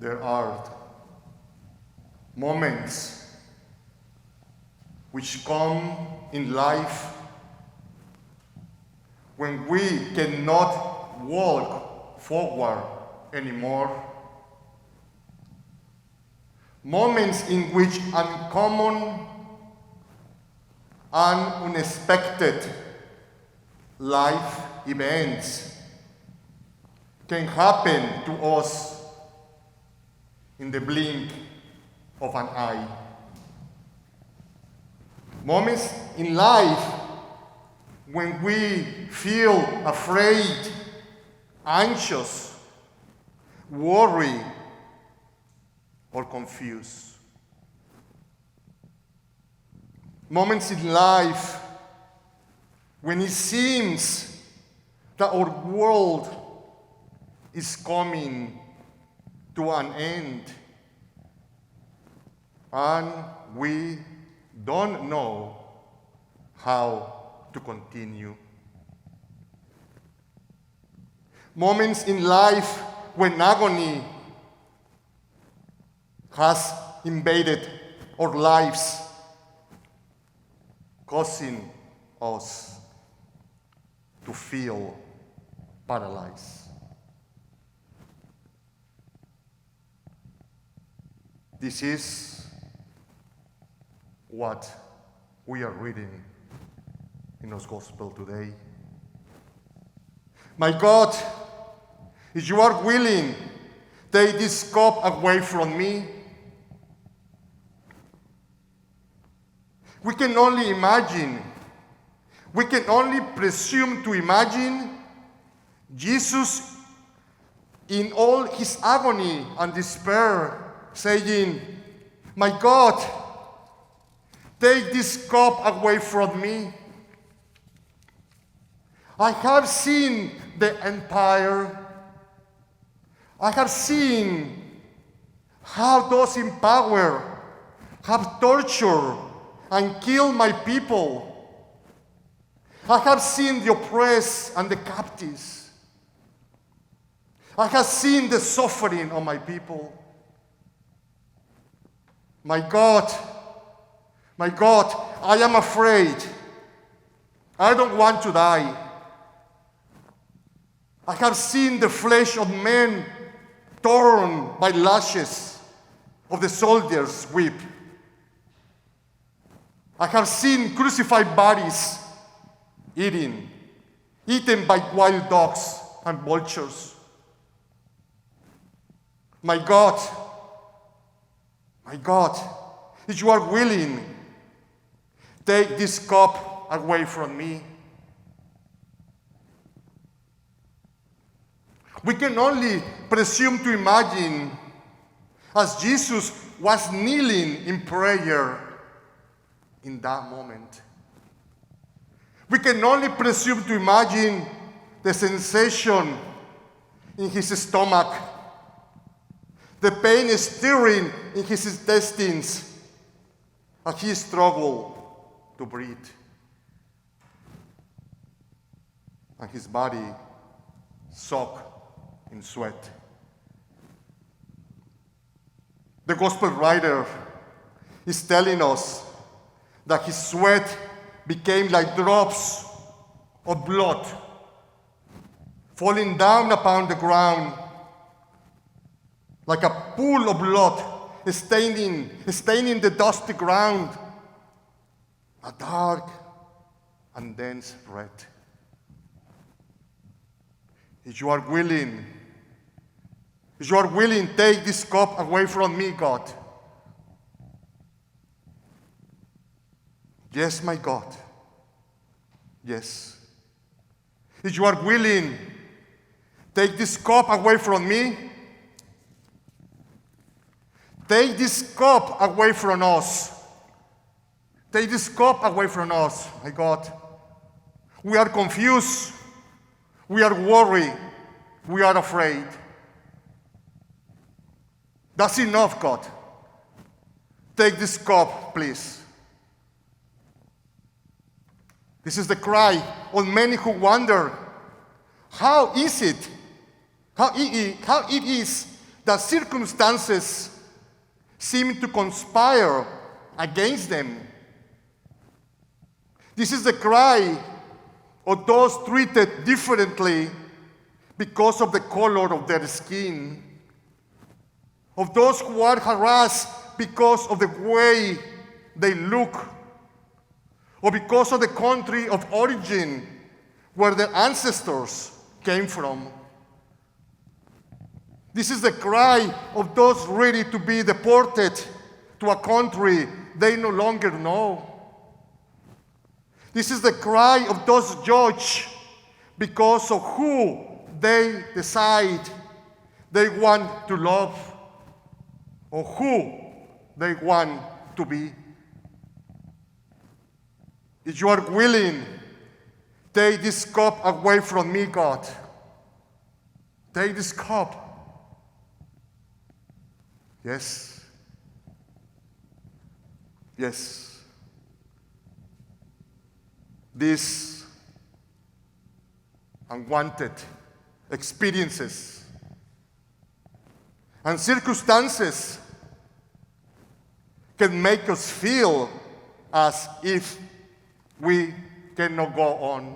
There are moments which come in life when we cannot walk forward anymore. Moments in which uncommon and unexpected life events can happen to us in the blink of an eye. Moments in life when we feel afraid, anxious, worried, or confused. Moments in life when it seems that our world is coming to an end and we don't know how to continue. Moments in life when agony has invaded our lives, causing us to feel paralyzed. This is what we are reading in our gospel today. My God, if you are willing, take this cup away from me. We can only imagine, we can only presume to imagine Jesus in all his agony and despair saying, my God, take this cup away from me. I have seen the empire. I have seen how those in power have tortured and killed my people. I have seen the oppressed and the captives. I have seen the suffering of my people. My God, I am afraid. I don't want to die. I have seen the flesh of men torn by lashes of the soldiers' whip. I have seen crucified bodies eaten by wild dogs and vultures. My God, if you are willing, take this cup away from me. We can only presume to imagine as Jesus was kneeling in prayer in that moment. We can only presume to imagine the sensation in his stomach, the pain stirring in his intestines as he struggled to breathe. And his body soaked in sweat. The gospel writer is telling us that his sweat became like drops of blood falling down upon the ground, like a pool of blood staining the dusty ground, a dark and dense red. If you are willing, take this cup away from me, God. Yes, my God. Yes. If you are willing, take this cup away from me. Take this cup away from us. Take this cup away from us, my God. We are confused. We are worried. We are afraid. That's enough, God. Take this cup, please. This is the cry of many who wonder, how it is that circumstances seem to conspire against them. This is the cry of those treated differently because of the color of their skin, of those who are harassed because of the way they look, or because of the country of origin where their ancestors came from. This is the cry of those ready to be deported to a country they no longer know. This is the cry of those judged because of who they decide they want to love or who they want to be. If you are willing, take this cup away from me, God. Take this cup. Yes. Yes. These unwanted experiences and circumstances can make us feel as if we cannot go on.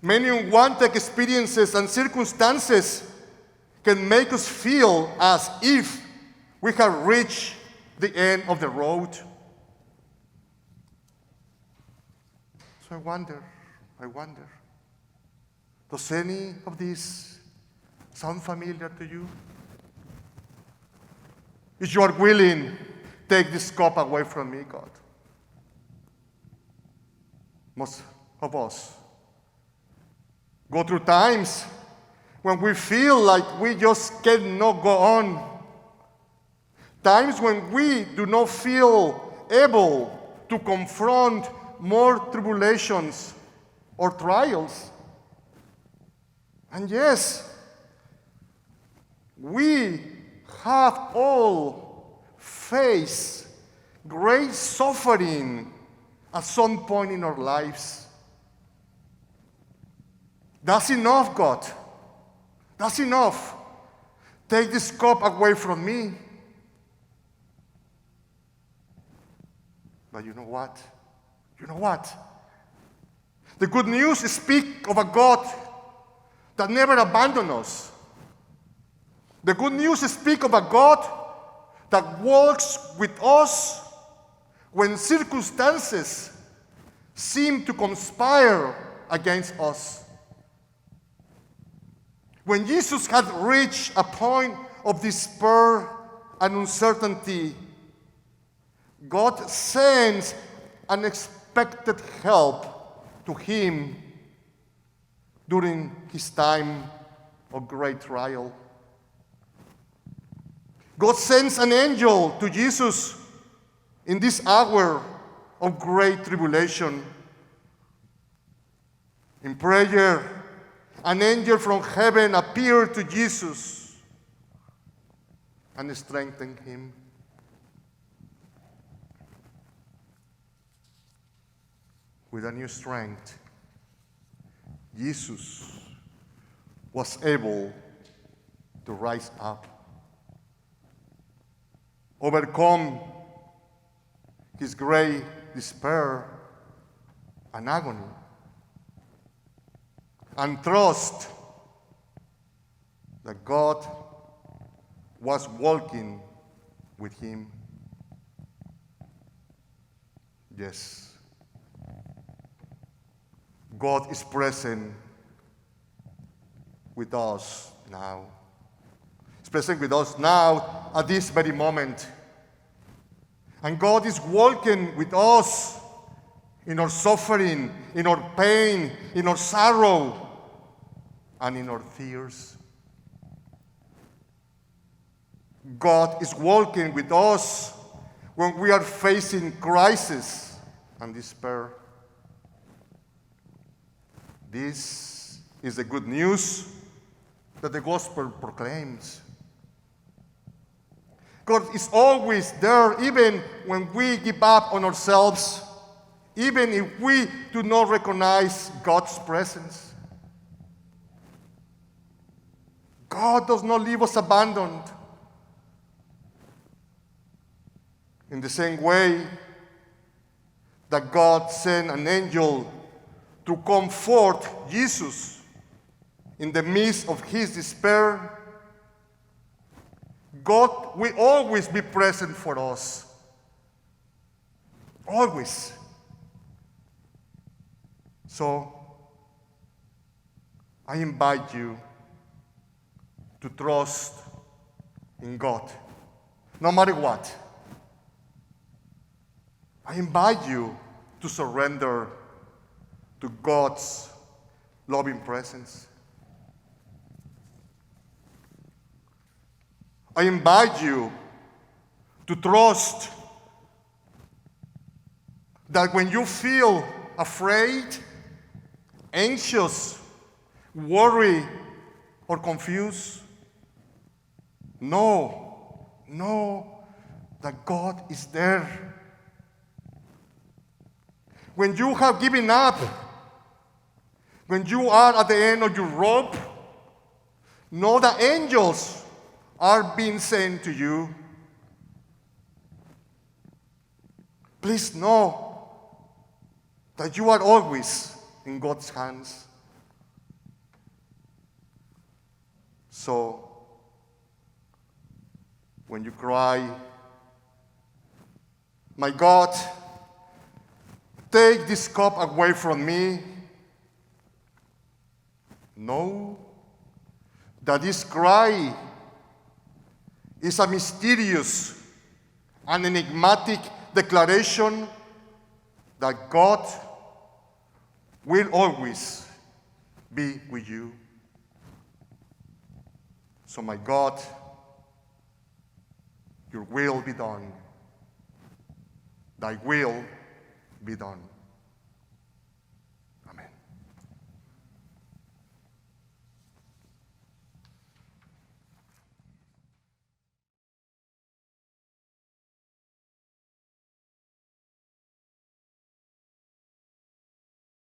Many unwanted experiences and circumstances can make us feel as if we have reached the end of the road. So I wonder, does any of these sound familiar to you? If you are willing, take this cup away from me, God. Most of us go through times when we feel like we just cannot go on. Times when we do not feel able to confront more tribulations or trials. And yes, we have all faced great suffering at some point in our lives. That's enough, God. That's enough. Take this cup away from me. But you know what? The good news speaks of a God that never abandons us. The good news speaks of a God that works with us when circumstances seem to conspire against us. When Jesus had reached a point of despair and uncertainty, God sends unexpected help to him during his time of great trial. God sends an angel to Jesus in this hour of great tribulation. In prayer, an angel from heaven appeared to Jesus and strengthened him. With a new strength, Jesus was able to rise up, overcome his great despair and agony, and trust that God was walking with him. Yes. God is present with us now. He's present with us now at this very moment. And God is walking with us in our suffering, in our pain, in our sorrow, and in our tears. God is walking with us when we are facing crisis and despair. This is the good news that the gospel proclaims. God is always there, even when we give up on ourselves, even if we do not recognize God's presence. God does not leave us abandoned. In the same way that God sent an angel to comfort Jesus in the midst of his despair, God will always be present for us. Always. So, I invite you to trust in God, no matter what. I invite you to surrender to God's loving presence. I invite you to trust that when you feel afraid, anxious, worried, or confused, know that God is there. When you have given up, when you are at the end of your rope, know that angels are being sent to you. Please know that you are always in God's hands. So, when you cry, my God, take this cup away from me, know that this cry is a mysterious and enigmatic declaration that God will always be with you. So, my God, your will be done. Thy will be done.